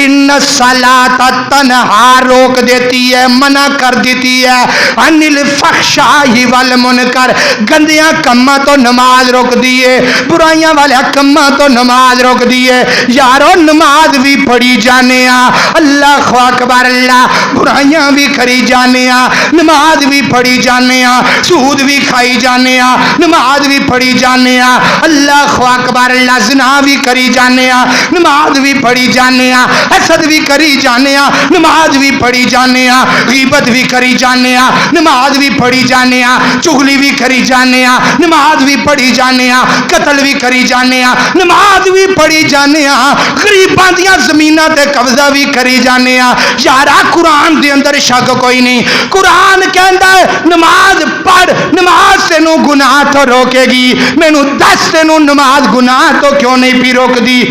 ان الصلاۃ تنہا روک دیتی ہے، منع کر دیتی ہے، عن الفحشاء والمنکر، گندیاں کماں تو نماز روک دیے، برائیاں والے کماں تو نماز روک دیے۔ یارو نماز بھی پڑھی جانے ہاں، اللہ اکبر اللہ، برائیاں بھی کری جانے ہاں، نماز بھی پڑھی جانے ہاں، سود بھی کھائی جانے ہاں، نماز بھی پڑھی جانے ہاں، اللہ اکبر اللہ، زنا بھی کری جانے ہاں، نماز بھی پڑھی جانے ہاں، حسد بھی کری جانے ہاں، نماز بھی پڑھی جانے ہاں، غیبت بھی کری جانے ہاں، نماز بھی پڑھی جانے ہاں، چغلی بھی کری جانے ہاں، نماز بھی پڑھی جانے ہاں، قتل بھی کری جانے ہاں، نماز بھی پڑھی جانے ہاں، غریباں دیاں زمیناں تے قبضہ بھی کری جانے ہاں۔ یارا قرآن دے اندر شک کوئی نہیں، قرآن کہندا ہے نماز پڑھ، نماز تینوں گناہ تو روکے گی، مینوں دس تینوں نماز گناہ تو کیوں نہیں پی روک دی؟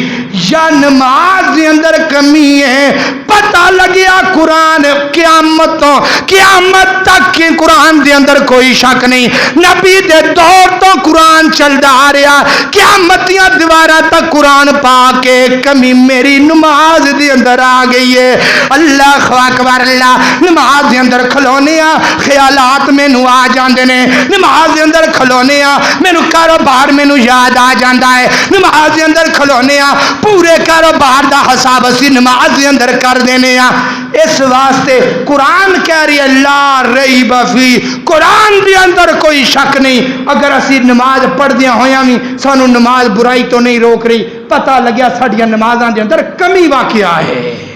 یا نماز دے اندر کمی ہے، پتہ لگیا قرآن قیامت تو قیامت تک کہ قرآن دے اندر کوئی شک نہیں، نبی دے دور تو قرآن چلدا آ رہا، قیامت دیاں دیواراں تک قرآن پا کے کمی میری نماز دے اندر آ گئی ہے۔ اللہ اکبر اللہ، نماز دے اندر کھلونے آ خیالات مینوں آ جاندے نے، نماز دے اندر کھلونے آ مینوں کاروبار مینوں یاد آ جاندا ہے، نماز دے اندر کھلونے آ پورے کاروبار دا حساب اسی نماز دے اندر کر دینے آ۔ اس واسطے قرآن کہہ رہی ہے لا ریب فی، قرآن دے اندر کوئی شک نہیں، اگر اسی نماز پڑھدیاں ہویاں بھی سانو نماز برائی تو نہیں روک رہی، پتہ لگیا ساڈیاں نمازاں دے اندر کمی واقعہ ہے۔